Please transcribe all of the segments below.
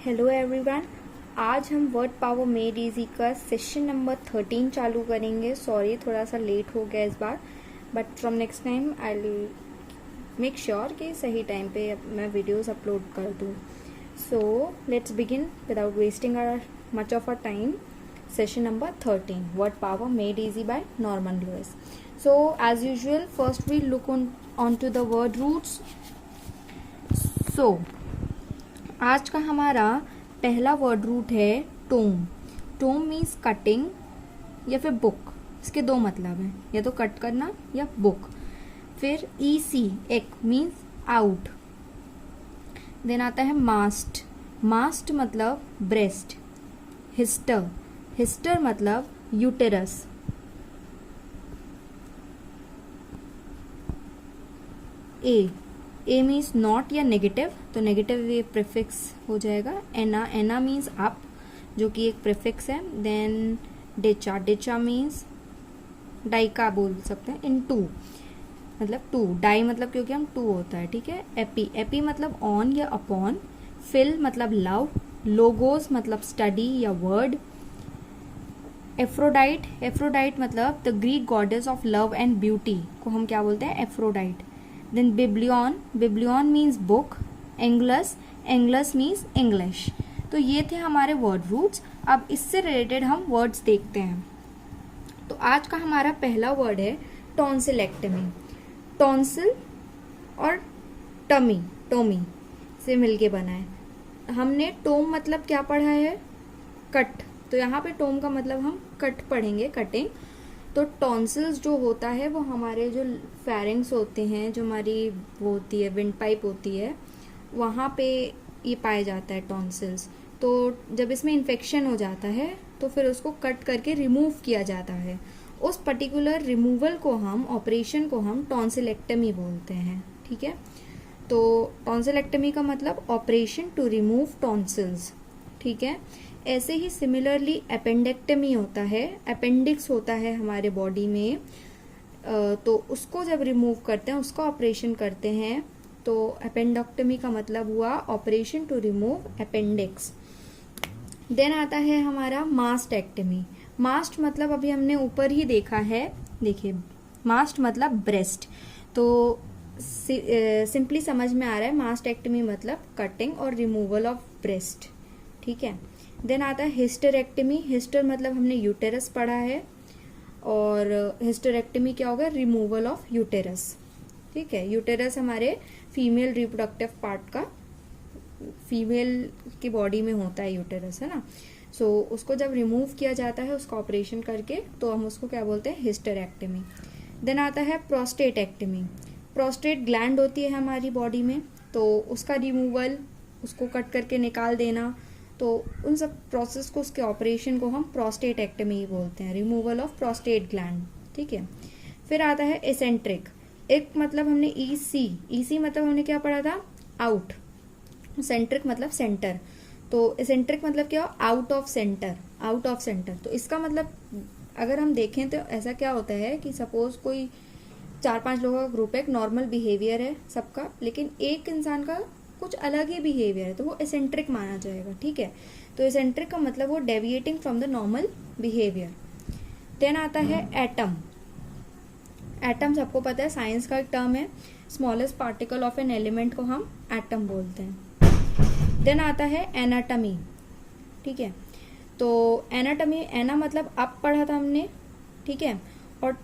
Hello everyone. आज हम word power made easy का सेशन नंबर 13 चालू करेंगे। सॉरी थोड़ा सा लेट हो गया इस बार, but from next time I will make sure कि सही टाइम पे मैं वीडियोस अपलोड कर दूँ। So let's begin without wasting our much of our time. Session number 13 word power made easy by Norman Lewis. So as usual first we look on to the word roots. सो आज का हमारा पहला word root है tome. Tome means cutting या फिर book. इसके दो मतलब हैं, या तो कट करना या बुक। फिर ईसी एक मीन्स आउट। देन आता है मास्ट। मास्ट मतलब ब्रेस्ट। हिस्टर हिस्टर मतलब यूटेरस। ए मीन्स नॉट या नेगेटिव, तो नेगेटिव ये प्रीफिक्स हो जाएगा। एना एना मीन्स अप, जो कि एक प्रीफिक्स है। देन डेचा डेचा मीन्स डाइका बोल सकते हैं, इन टू मतलब टू। डाई मतलब क्योंकि हम टू होता है, ठीक है। एपी एपी मतलब ऑन या अपॉन। फिल मतलब लव। लोगोस मतलब स्टडी या वर्ड। एफ्रोडाइट एफ्रोडाइट मतलब the Greek goddess of love and beauty को हम क्या बोलते हैं, Aphrodite. Then biblion biblion means book. Anglus anglus means English. तो ये थे हमारे वर्ड रूट्स। अब इससे रिलेटेड हम वर्ड्स देखते हैं। तो आज का हमारा पहला वर्ड है टॉन्सिलेक्टमी। टॉन्सिल और टमी टोमी से मिलके बना है। हमने टोम मतलब क्या पढ़ा है, कट। तो यहाँ पे टोम का मतलब हम कट पढ़ेंगे, कटिंग। तो टॉन्सिल्स जो होता है वो हमारे जो फेरिंग्स होते हैं, जो हमारी वो होती है विंड पाइप होती है, वहाँ पे ये पाया जाता है टॉन्सिल्स। तो जब इसमें इन्फेक्शन हो जाता है तो फिर उसको कट करके रिमूव किया जाता है। उस पर्टिकुलर रिमूवल को हम, ऑपरेशन को हम टॉन्सिलेक्टमी बोलते हैं, ठीक है। तो टॉन्सिलेक्टमी का मतलब ऑपरेशन टू रिमूव टॉन्सिल्स, ठीक है। ऐसे ही सिमिलरली अपेंडेक्टमी होता है। अपेंडिक्स होता है हमारे बॉडी में, तो उसको जब रिमूव करते हैं, उसका ऑपरेशन करते हैं, तो अपेंडेक्टमी का मतलब हुआ operation to remove appendix. Then आता है हमारा मास्टेक्टमी। मास्ट मतलब अभी हमने ऊपर ही देखा है, देखिए मास्ट मतलब ब्रेस्ट। तो सिंपली समझ में आ रहा है, मास्टेक्टमी मतलब कटिंग और रिमूवल ऑफ ब्रेस्ट, ठीक है। देन आता है हिस्टेरेक्टमी। हिस्टर मतलब हमने यूटेरस पढ़ा है, और हिस्टेरेक्टमी क्या होगा, रिमूवल ऑफ यूटेरस, ठीक है। यूटेरस हमारे फीमेल रिप्रोडक्टिव पार्ट का, फीमेल की बॉडी में होता है यूटेरस, है ना। सो उसको जब रिमूव किया जाता है, उसका ऑपरेशन करके, तो हम उसको क्या बोलते हैं, हिस्टेरेक्टमी। देन आता है प्रोस्टेटेक्टमी। प्रोस्टेट ग्लैंड होती है हमारी बॉडी में, तो उसका रिमूवल, उसको कट करके निकाल देना, तो उन सब प्रोसेस को, उसके ऑपरेशन को हम प्रोस्टेटेक्टमी बोलते हैं, रिमूवल ऑफ प्रोस्टेट ग्लैंड, ठीक है। फिर आता है एसेंट्रिक। एक मतलब हमने ईसी ईसी मतलब हमने क्या पढ़ा था, आउट। सेंट्रिक मतलब सेंटर। तो एसेंट्रिक मतलब क्या, out of centre, out of centre. तो इसका मतलब अगर हम देखें तो ऐसा क्या होता है कि सपोज कोई 4-5 लोगों का ग्रुप है, एक नॉर्मल बिहेवियर है सबका, लेकिन एक इंसान का कुछ अलग ही बिहेवियर है, तो वो एसेंट्रिक माना जाएगा, ठीक है। तो एसेंट्रिक का मतलब वो deviating from the normal behaviour. Then आता है एटम। एटम सबको पता है, साइंस का एक टर्म है। Smallest particle of an element को हम एटम बोलते हैं। देन आता है एनाटमी, ठीक है। तो एनाटमी, एना मतलब अप पढ़ा था हमने, ठीक है, और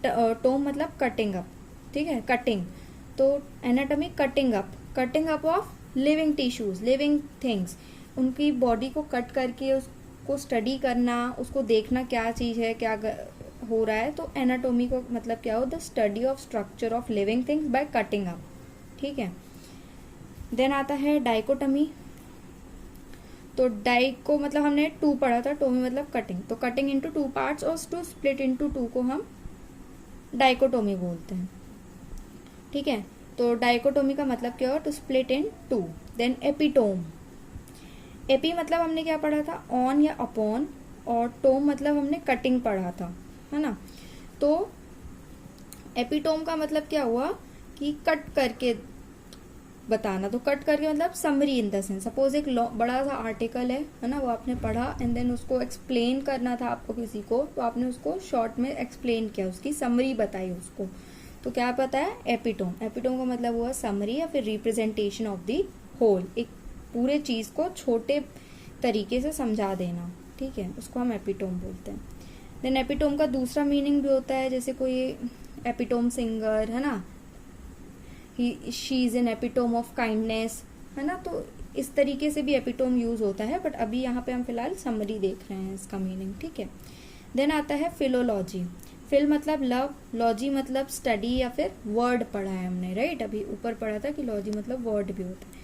टोम मतलब कटिंग अप, ठीक है, कटिंग। तो anatomy cutting up of living tissues, living things. उनकी बॉडी को कट करके उसको स्टडी करना, उसको देखना क्या चीज़ है, क्या हो रहा है। तो एनाटोमी को मतलब क्या हो, the study of structure of living things by cutting up, ठीक है। देन आता है डाइकोटमी। तो डाइको मतलब हमने टू पढ़ा था, टोमी मतलब कटिंग। तो कटिंग इनटू टू पार्ट्स और टू स्प्लिट इनटू टू को हम डाइकोटोमी बोलते हैं, ठीक है। तो डाइकोटोमी का मतलब क्या हो, to split in two. Then epitome. Epi मतलब हमने क्या पढ़ा था, ऑन या अपॉन, और टोम मतलब हमने कटिंग पढ़ा था, है ना। तो एपिटोम का मतलब क्या हुआ कि कट करके बताना। तो कट करके मतलब summary in the sense, suppose एक बड़ा सा आर्टिकल है ना, वो आपने पढ़ा एंड देन उसको एक्सप्लेन करना था आपको किसी को, तो आपने उसको शॉर्ट में एक्सप्लेन किया, उसकी समरी बताई उसको, तो क्या पता है एपिटोम। एपिटोम का मतलब हुआ समरी या फिर रिप्रेजेंटेशन ऑफ द होल, एक पूरे चीज को छोटे तरीके से समझा देना, ठीक है, उसको हम एपिटोम बोलते हैं। देन एपिटोम का दूसरा मीनिंग भी होता है, जैसे कोई एपिटोम सिंगर है ना, she is an epitome of kindness, है ना, तो इस तरीके से भी एपिटोम यूज होता है, बट अभी यहाँ पे हम फिलहाल समरी देख रहे हैं इसका मीनिंग, ठीक है। देन आता है फिलोलॉजी। फिल मतलब लव, लॉजी मतलब स्टडी या फिर वर्ड पढ़ा है हमने, राइट, अभी ऊपर पढ़ा था कि लॉजी मतलब वर्ड भी होता है,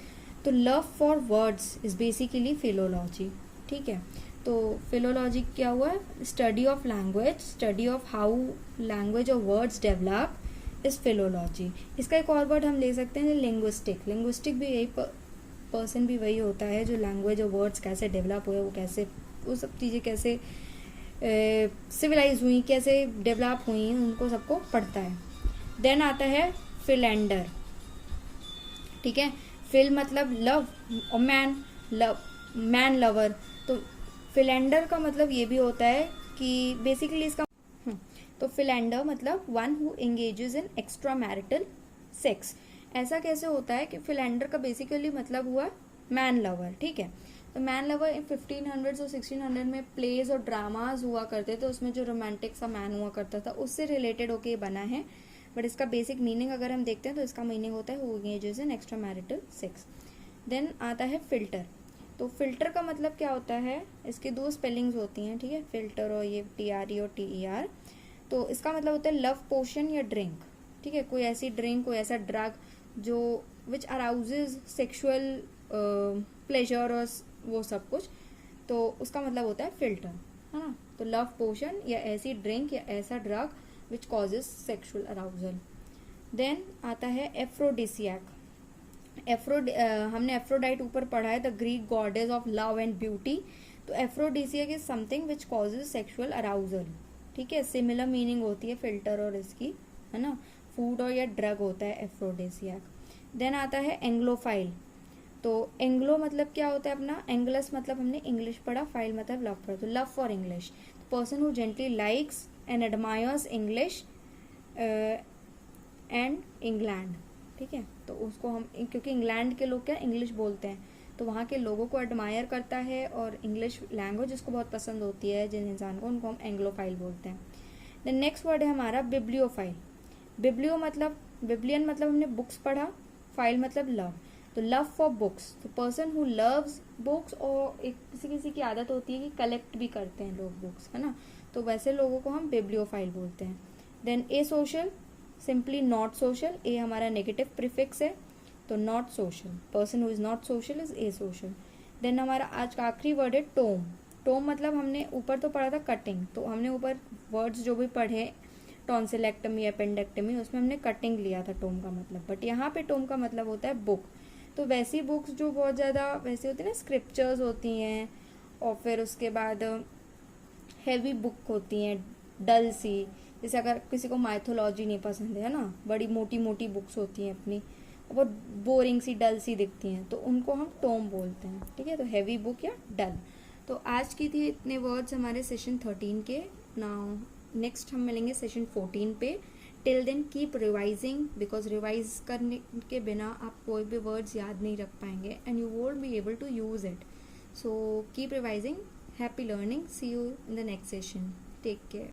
तो love for words is basically philology, ठीक है। तो फिलोलॉजी क्या हुआ, study of language, study of how language और वर्ड्स डेवलप इज फिलोलॉजी। इसका एक और वर्ड हम ले सकते हैं लिंग्विस्टिक। लिंग्विस्टिक भी यही पर्सन भी वही होता है जो लैंग्वेज और वर्ड्स कैसे डेवलप हुए, वो कैसे, वो सब चीज़ें कैसे सिविलाइज हुई, कैसे डेवलप हुई, उनको सबको पढ़ता है। देन आता है फिलेंडर, ठीक है। फिल मतलब लव और मैन, लव मैन लवर, तो फिलेंडर का मतलब ये भी होता है कि बेसिकली इसका तो फिलेंडर मतलब one who engages in extra marital sex. ऐसा कैसे होता है कि फिलेंडर का बेसिकली मतलब हुआ मैन लवर, ठीक है। तो मैन लवर 1500 और 1600 में प्लेज और ड्रामाज हुआ करते थे, उसमें जो रोमांटिक सा मैन हुआ करता था उससे रिलेटेड होके ये बना है, बट इसका बेसिक मीनिंग अगर हम देखते हैं तो इसका मीनिंग होता है who engages in extra marital sex. Then आता है फिल्टर। तो फिल्टर का मतलब क्या होता है, इसके दो स्पेलिंग्स होती हैं, ठीक है, फिल्टर और ये TRE और TER। तो इसका मतलब होता है लव पोशन या ड्रिंक, ठीक है, कोई ऐसी ड्रिंक, कोई ऐसा ड्रग जो विच अराउजेज सेक्सुअल प्लेजर और वो सब कुछ, तो उसका मतलब होता है फिल्टर, है ना। तो लव पोशन या ऐसी ड्रिंक या ऐसा drug which causes sexual arousal. Then आता है एफ्रोडिसियक। हमने एफ्रोडाइट ऊपर पढ़ा है, the Greek goddess of love and beauty. तो aphrodisiac is something which causes sexual arousal, ठीक है, सिमिलर मीनिंग होती है फिल्टर और इसकी, है ना, फूड और या ड्रग होता है एफ्रोडिसियक। देन आता है एंग्लोफाइल। तो एंग्लो मतलब क्या होता है अपना, एंग्लस मतलब हमने इंग्लिश पढ़ा, फाइल मतलब लव पढ़ा, तो love for English, person who gently likes and admires English and England, ठीक है। तो उसको हम, क्योंकि इंग्लैंड के लोग क्या इंग्लिश बोलते हैं, तो वहाँ के लोगों को एडमायर करता है और इंग्लिश लैंग्वेज उसको बहुत पसंद होती है जिन इंसान को, उनको हम एंग्लोफाइल बोलते हैं। देन नेक्स्ट वर्ड है हमारा बिब्लियोफाइल। बिब्लियो मतलब, बिब्लियन मतलब हमने बुक्स पढ़ा, फाइल मतलब लव, तो लव फॉर बुक्स, तो पर्सन हु लव्स बुक्स, और एक किसी किसी की आदत होती है कि कलेक्ट भी करते हैं लोग बुक्स, है ना, तो वैसे लोगों को हम बिब्लियोफाइल बोलते हैं। Then asocial, simply not social, a हमारा नेगेटिव प्रीफिक्स है, तो not social, person who is not social is asocial. Then हमारा आज का आखिरी वर्ड है टोम। टोम मतलब हमने ऊपर तो पढ़ा था कटिंग, तो हमने ऊपर वर्ड्स जो भी पढ़े टॉन्सिलेक्टमी, अपेंडेक्टमी, उसमें हमने कटिंग लिया था टोम का मतलब, बट यहाँ पे टोम का मतलब होता है बुक। तो वैसी बुक्स जो बहुत ज़्यादा वैसी होती है ना, स्क्रिप्चर्स होती हैं, और फिर उसके बाद हैवी बुक होती हैं, डल सी, जैसे अगर किसी को माइथोलॉजी नहीं पसंद है ना, बड़ी मोटी मोटी बुक्स होती हैं अपनी, बहुत बोरिंग सी डल सी दिखती हैं, तो उनको हम टोम बोलते हैं, ठीक है। तो हैवी बुक या डल। तो आज की थी इतने वर्ड्स हमारे सेशन 13 के। नाउ नेक्स्ट हम मिलेंगे सेशन 14 पे। Till then keep revising, because revise करने के बिना आप कोई भी वर्ड्स याद नहीं रख पाएंगे and you won't be able to use it. So keep revising, happy learning, see you in the next session, take care.